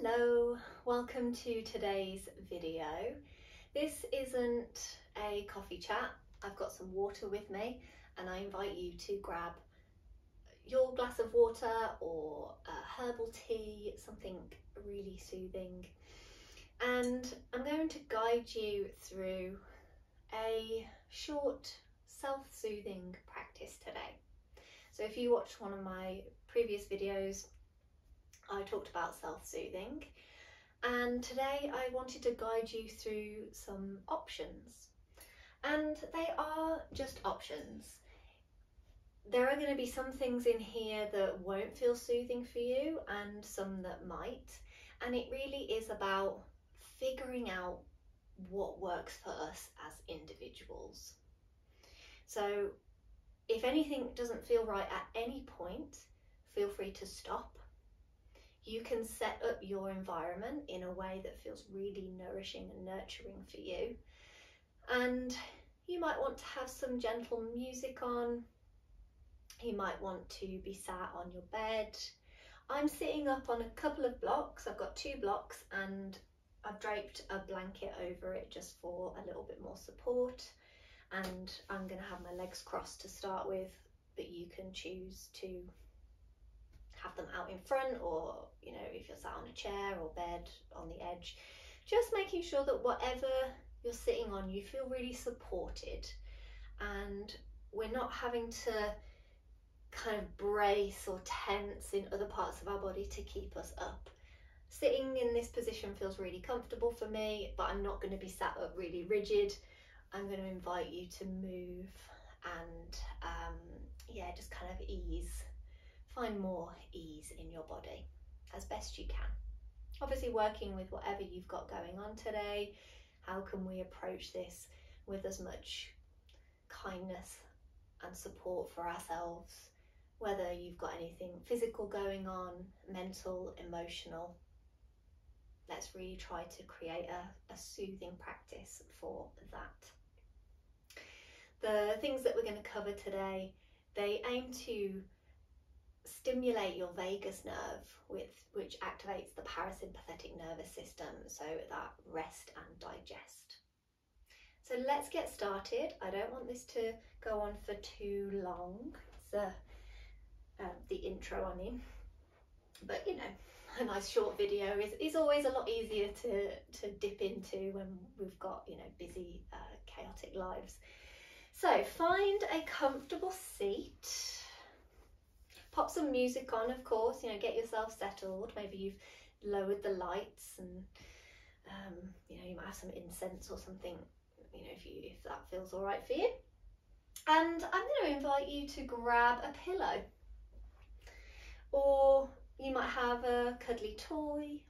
Hello, welcome to today's video. This isn't a coffee chat. I've got some water with me and I invite you to grab your glass of water or a herbal tea, something really soothing. And I'm going to guide you through a short self-soothing practice today. So if you watched one of my previous videos, I talked about self-soothing, and today I wanted to guide you through some options, and they are just options. There are going to be some things in here that won't feel soothing for you and some that might, and it really is about figuring out what works for us as individuals. So if anything doesn't feel right at any point, feel free to stop. You can set up your environment in a way that feels really nourishing and nurturing for you. And you might want to have some gentle music on. You might want to be sat on your bed. I'm sitting up on a couple of blocks. I've got 2 blocks and I've draped a blanket over it just for a little bit more support. And I'm going to have my legs crossed to start with, but you can choose to have them out in front, or if you're sat on a chair or bed on the edge, just making sure that whatever you're sitting on, you feel really supported and we're not having to kind of brace or tense in other parts of our body to keep us up. Sitting in this position feels really comfortable for me, but I'm not going to be sat up really rigid. I'm going to invite you to move and yeah, just kind of find more ease in your body as best you can. Obviously working with whatever you've got going on today. How can we approach this with as much kindness and support for ourselves, whether you've got anything physical going on, mental, emotional. Let's really try to create a soothing practice for that. The things that we're going to cover today, they aim to stimulate your vagus nerve, which activates the parasympathetic nervous system, so that rest and digest. So let's get started. I don't want this to go on for too long. It's the intro, I mean, but a nice short video is always a lot easier to dip into when we've got busy chaotic lives. So find a comfortable seat. Pop some music on, of course, get yourself settled. Maybe you've lowered the lights and, you might have some incense or something, if that feels all right for you. And I'm going to invite you to grab a pillow, or you might have a cuddly toy.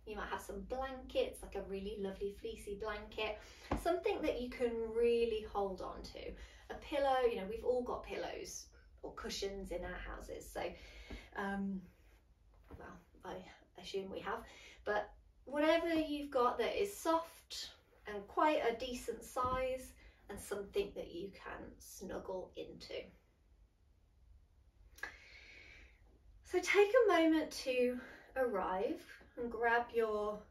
You might have some blankets, like a really lovely fleecy blanket, something that you can really hold on to. A pillow, we've all got pillows or cushions in our houses, so well, I assume we have, but whatever you've got that is soft and quite a decent size and something that you can snuggle into. So take a moment to arrive and grab your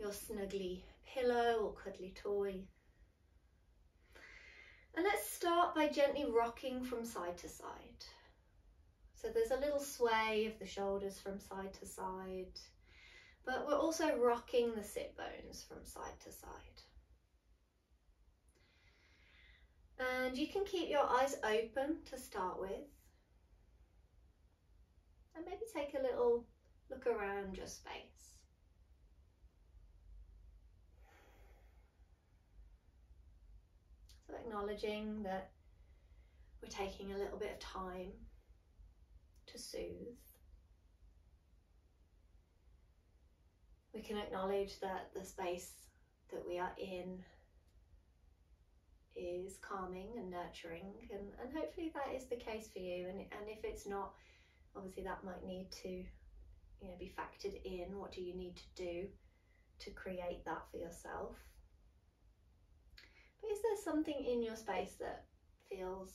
snuggly pillow or cuddly toy. And let's start by gently rocking from side to side. So there's a little sway of the shoulders from side to side, but we're also rocking the sit bones from side to side. And you can keep your eyes open to start with. And maybe take a little look around your space. So acknowledging that we're taking a little bit of time to soothe. We can acknowledge that the space that we are in is calming and nurturing, and hopefully that is the case for you, and if it's not, obviously that might need to be factored in. What do you need to do to create that for yourself? But is there something in your space that feels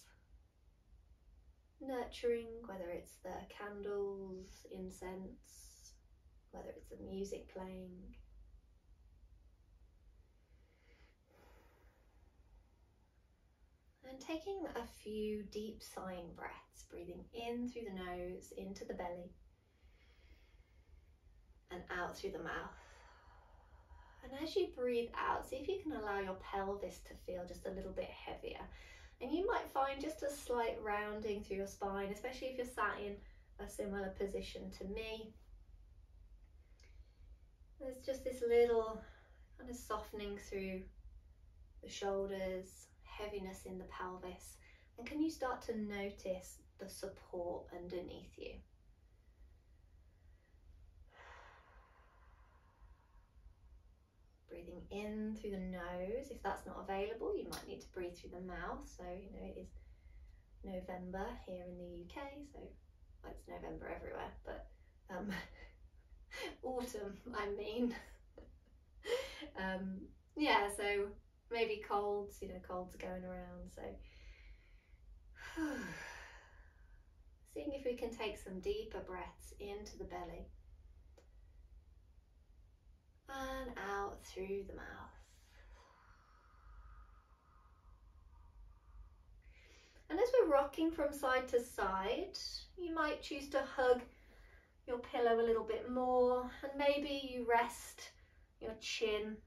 nurturing, whether it's the candles, incense, whether it's the music playing. And taking a few deep sighing breaths, breathing in through the nose, into the belly, and out through the mouth. And as you breathe out, see if you can allow your pelvis to feel just a little bit heavier. And you might find just a slight rounding through your spine, especially if you're sat in a similar position to me. There's just this little kind of softening through the shoulders, heaviness in the pelvis. And can you start to notice the support underneath you? Breathing in through the nose. If that's not available, you might need to breathe through the mouth. So, you know, it is November here in the UK, so well, it's November everywhere, but autumn, I mean. Yeah, so maybe colds, you know, colds are going around, so seeing if we can take some deeper breaths into the belly and out through the mouth. And as we're rocking from side to side, you might choose to hug your pillow a little bit more, and maybe you rest your chin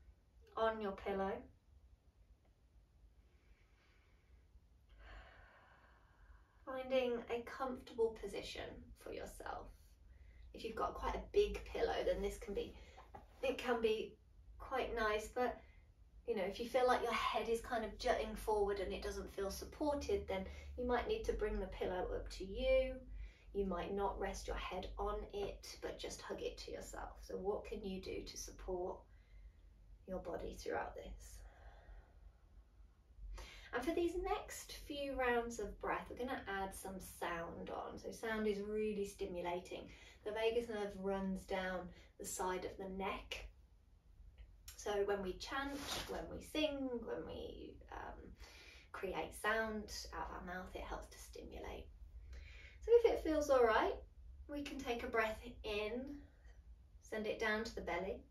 on your pillow. Finding a comfortable position for yourself. If you've got quite a big pillow, then it can be quite nice, but you know, if you feel like your head is kind of jutting forward and it doesn't feel supported, then you might need to bring the pillow up to you. You might not rest your head on it, but just hug it to yourself. So what can you do to support your body throughout this? And for these next few rounds of breath, we're going to add some sound on. So sound is really stimulating. The vagus nerve runs down the side of the neck. So when we chant, when we sing, when we create sound out of our mouth, it helps to stimulate. So if it feels all right, we can take a breath in, send it down to the belly,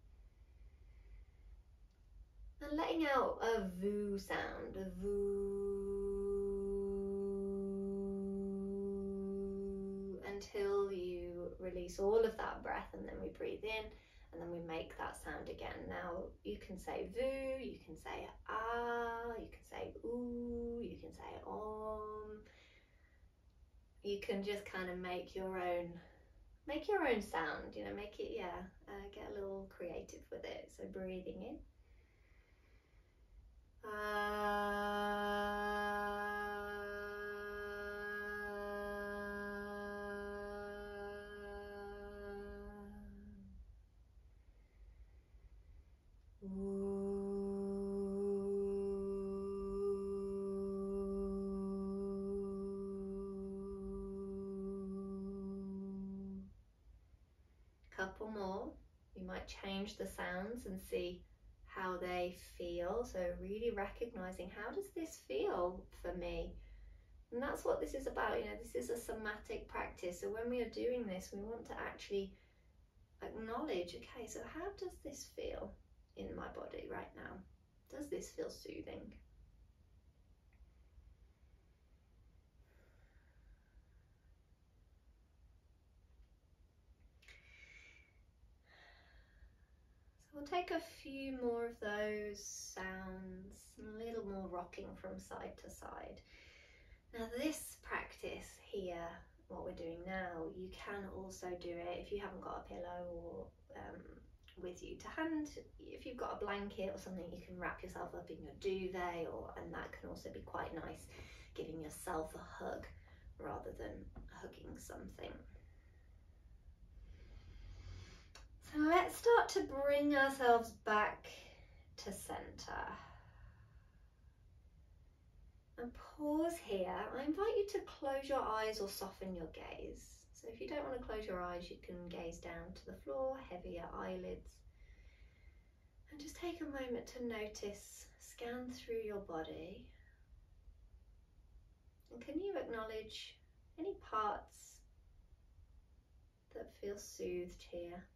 and letting out a voo sound, a voo, until you release all of that breath, and then we breathe in, and then we make that sound again. Now you can say voo, you can say ah, you can say ooh, you can say om. You can just kind of make your own sound, you know, make it, get a little creative with it. So breathing in. Couple more. You might change the sounds and see how they feel. So really recognizing, how does this feel for me? And that's what this is about. You know, this is a somatic practice. So when we are doing this, we want to actually acknowledge, okay, so how does this feel in my body right now? Does this feel soothing? We'll take a few more of those sounds, a little more rocking from side to side. Now this practice here, what we're doing now, you can also do it if you haven't got a pillow or with you to hand. If you've got a blanket or something, you can wrap yourself up in your duvet, and that can also be quite nice, giving yourself a hug rather than hugging something. So let's start to bring ourselves back to center. And pause here. I invite you to close your eyes or soften your gaze. So if you don't want to close your eyes, you can gaze down to the floor, heavier eyelids. And just take a moment to notice, scan through your body. And can you acknowledge any parts that feel soothed here?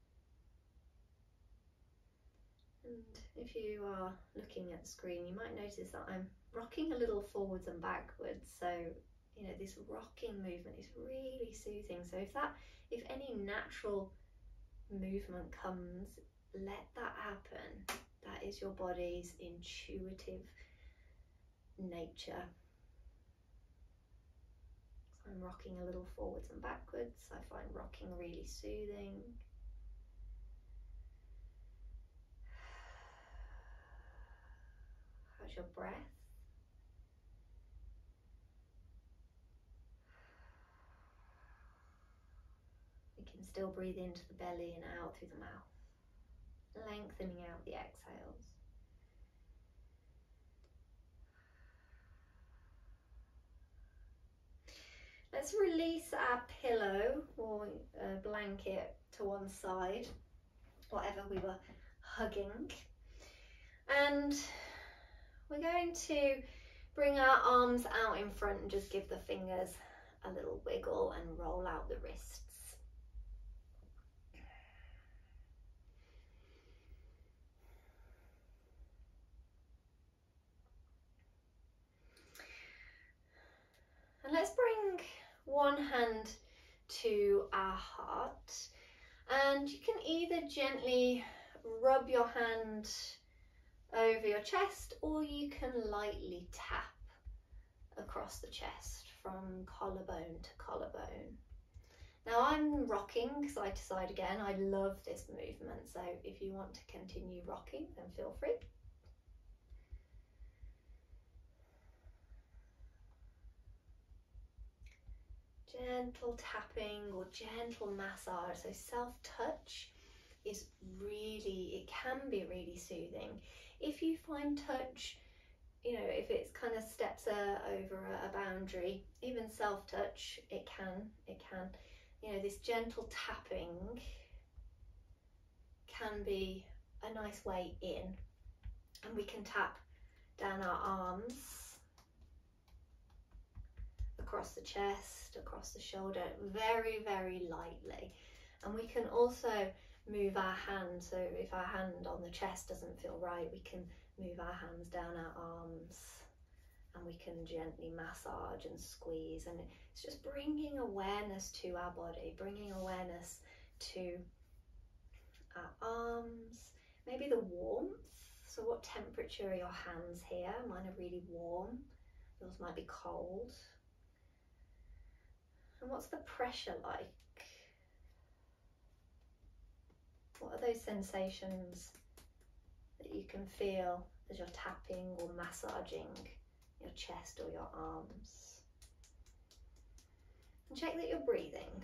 And if you are looking at the screen, you might notice that I'm rocking a little forwards and backwards. So, you know, this rocking movement is really soothing. So if any natural movement comes, let that happen. That is your body's intuitive nature. So I'm rocking a little forwards and backwards. I find rocking really soothing. How's your breath? We can still breathe into the belly and out through the mouth, lengthening out the exhales. Let's release our pillow or blanket to one side, whatever we were hugging. And we're going to bring our arms out in front and just give the fingers a little wiggle and roll out the wrists. And let's bring one hand to our heart, and you can either gently rub your hand over your chest, or you can lightly tap across the chest from collarbone to collarbone. Now I'm rocking side to side again. I love this movement, so if you want to continue rocking, then feel free. Gentle tapping or gentle massage. So self-touch is really, it can be really soothing. If you find touch, you know, if it's kind of steps over a boundary, even self-touch, it can, you know, this gentle tapping can be a nice way in. And we can tap down our arms, across the chest, across the shoulder, very, very lightly. And we can also move our hand, so if our hand on the chest doesn't feel right, we can move our hands down our arms and we can gently massage and squeeze. And it's just bringing awareness to our body, bringing awareness to our arms, maybe the warmth. So what temperature are your hands here? Mine are really warm, yours might be cold. And what's the pressure like? What are those sensations that you can feel as you're tapping or massaging your chest or your arms? And check that you're breathing.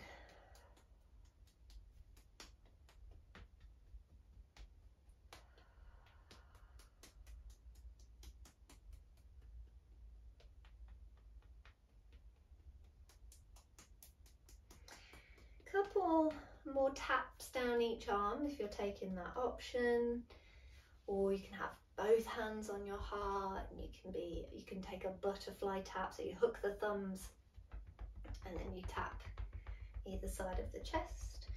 Couple more taps down each arm if you're taking that option, or you can have both hands on your heart, and you can take a butterfly tap, so you hook the thumbs and then you tap either side of the chest.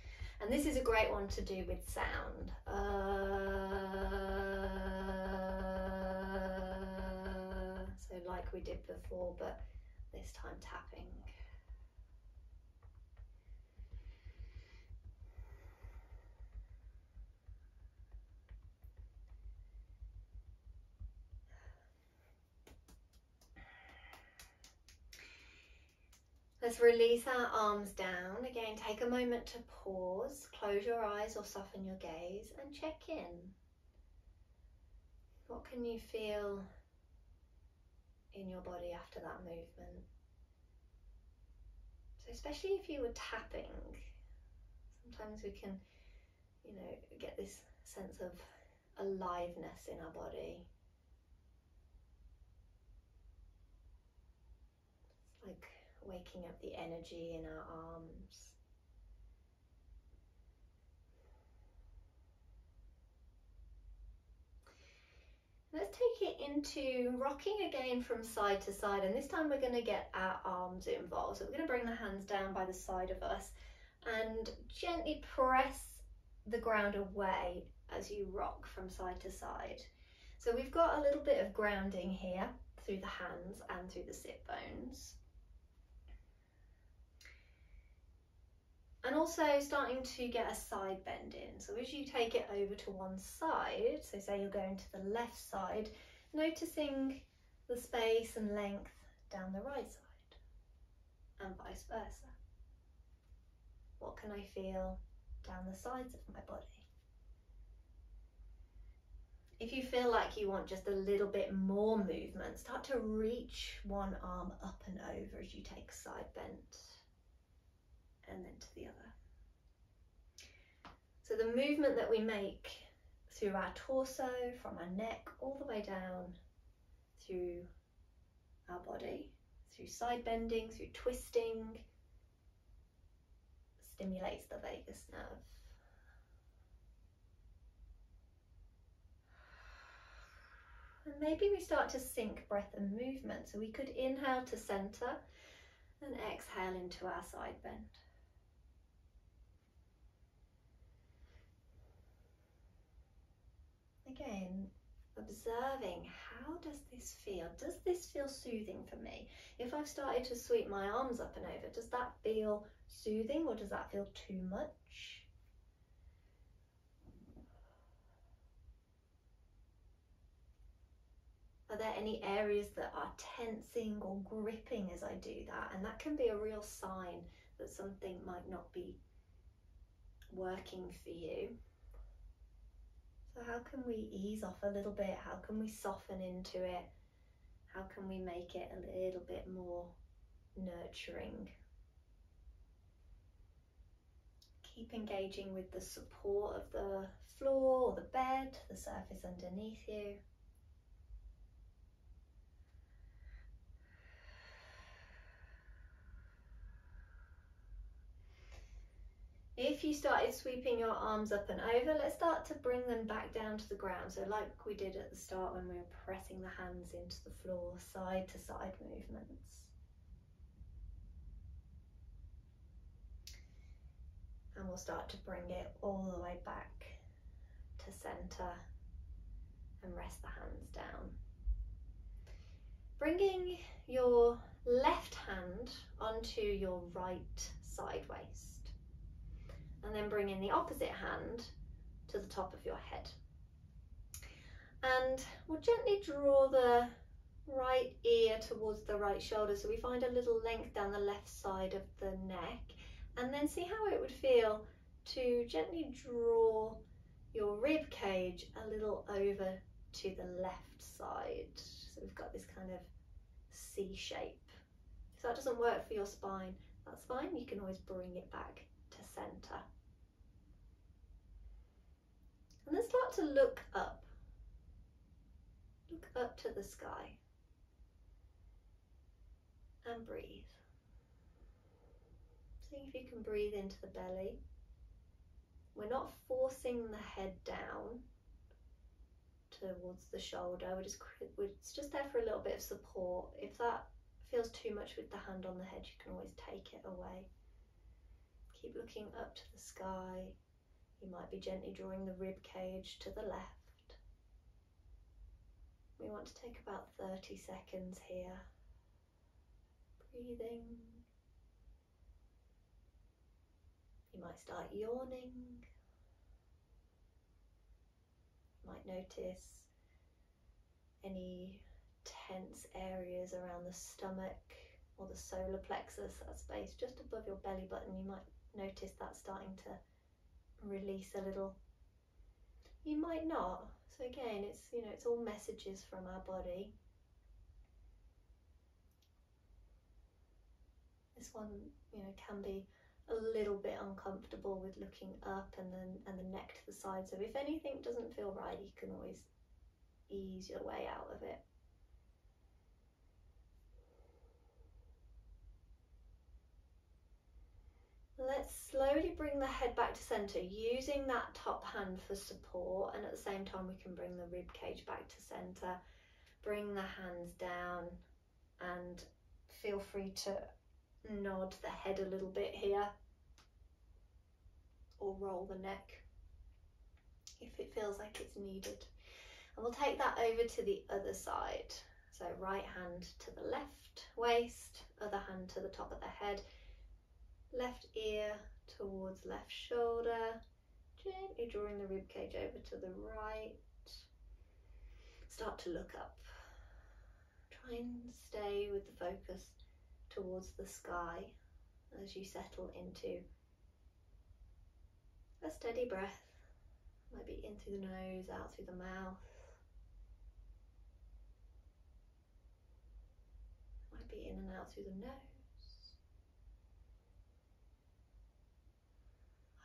And this is a great one to do with sound. So like we did before, but this time tapping. Let's release our arms down. Again, take a moment to pause, close your eyes or soften your gaze and check in. What can you feel in your body after that movement? So especially if you were tapping, sometimes we can, you know, get this sense of aliveness in our body. It's like waking up the energy in our arms. Let's take it into rocking again from side to side, and this time we're going to get our arms involved. So we're going to bring the hands down by the side of us and gently press the ground away as you rock from side to side. So we've got a little bit of grounding here through the hands and through the sit bones. And also starting to get a side bend in. So as you take it over to one side, so say you're going to the left side, noticing the space and length down the right side and vice versa. What can I feel down the sides of my body? If you feel like you want just a little bit more movement, start to reach one arm up and over as you take a side bend and then to the other. So the movement that we make through our torso, from our neck all the way down through our body, through side bending, through twisting, stimulates the vagus nerve. And maybe we start to sync breath and movement. So we could inhale to center and exhale into our side bend. Again, observing, how does this feel? Does this feel soothing for me? If I've started to sweep my arms up and over, does that feel soothing or does that feel too much? Are there any areas that are tensing or gripping as I do that? And that can be a real sign that something might not be working for you. So how can we ease off a little bit? How can we soften into it? How can we make it a little bit more nurturing? Keep engaging with the support of the floor or the bed, the surface underneath you. If you started sweeping your arms up and over, let's start to bring them back down to the ground. So like we did at the start when we were pressing the hands into the floor, side to side movements. And we'll start to bring it all the way back to center and rest the hands down. Bringing your left hand onto your right side waist. And then bringing the opposite hand to the top of your head. And we'll gently draw the right ear towards the right shoulder, so we find a little length down the left side of the neck, and then see how it would feel to gently draw your rib cage a little over to the left side. So we've got this kind of C shape. If that doesn't work for your spine, that's fine, you can always bring it back to center. And then start to look up to the sky and breathe. See if you can breathe into the belly. We're not forcing the head down towards the shoulder, it's just there for a little bit of support. If that feels too much with the hand on the head, you can always take it away. Keep looking up to the sky. You might be gently drawing the rib cage to the left. We want to take about 30 seconds here. Breathing. You might start yawning. You might notice any tense areas around the stomach or the solar plexus, that space just above your belly button. You might notice that starting to release a little. You might not. So again, it's all messages from our body. This one, can be a little bit uncomfortable with looking up and the neck to the side. So if anything doesn't feel right, you can always ease your way out of it. Let's slowly bring the head back to center, using that top hand for support, and at the same time we can bring the rib cage back to center. Bring the hands down and feel free to nod the head a little bit here or roll the neck if it feels like it's needed. And we'll take that over to the other side. So right hand to the left waist, other hand to the top of the head, left ear towards left shoulder, gently drawing the rib cage over to the right. Start to look up. Try and stay with the focus towards the sky as you settle into a steady breath. Might be in through the nose, out through the mouth. Might be in and out through the nose.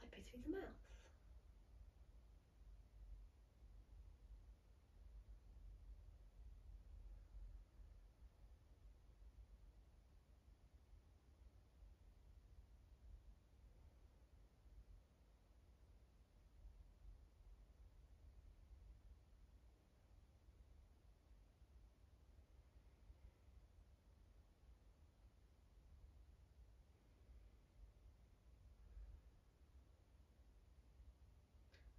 Might be through the mouth.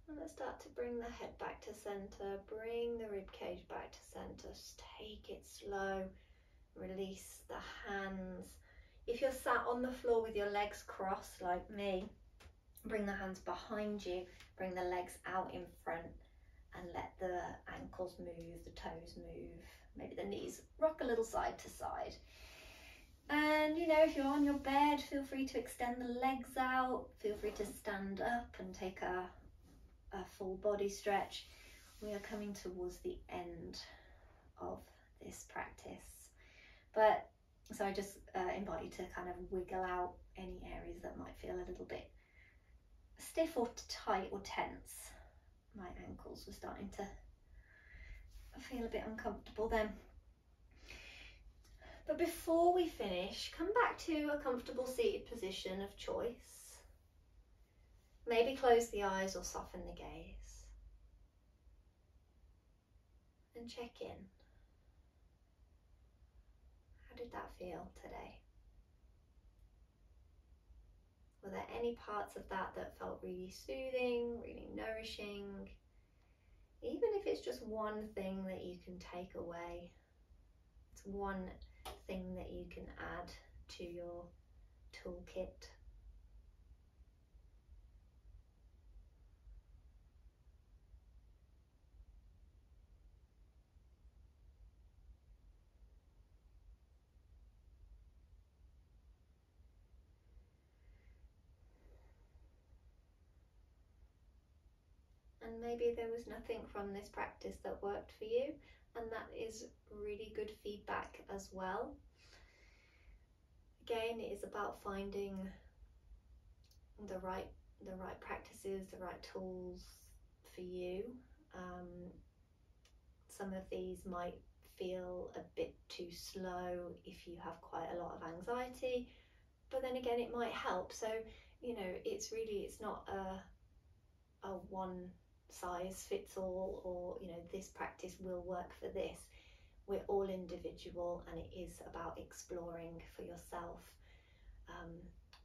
And let's start to bring the head back to center, bring the rib cage back to center. Just take it slow, release the hands. If you're sat on the floor with your legs crossed like me, bring the hands behind you, bring the legs out in front and let the ankles move, the toes move, maybe the knees rock a little side to side. And you know, if you're on your bed, feel free to extend the legs out, feel free to stand up and take a full body stretch. We are coming towards the end of this practice, but so I just invite you to kind of wiggle out any areas that might feel a little bit stiff or tight or tense. My ankles were starting to feel a bit uncomfortable then. But before we finish, come back to a comfortable seated position of choice. Maybe close the eyes or soften the gaze. And check in. How did that feel today? Were there any parts of that that felt really soothing, really nourishing? Even if it's just one thing that you can take away, it's one thing that you can add to your toolkit. And maybe there was nothing from this practice that worked for you, and that is really good feedback as well. Again, it is about finding the right practices, the right tools for you. Some of these might feel a bit too slow if you have quite a lot of anxiety, but then again it might help. So you know, it's not a one size fits all, or you know, this practice will work for this. We're all individual, and it is about exploring for yourself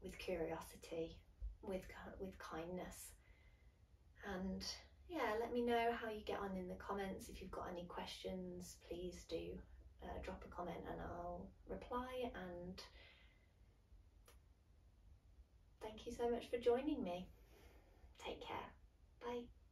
with curiosity, with kindness. And yeah, let me know how you get on in the comments. If you've got any questions, please do drop a comment and I'll reply. And thank you so much for joining me. Take care. Bye.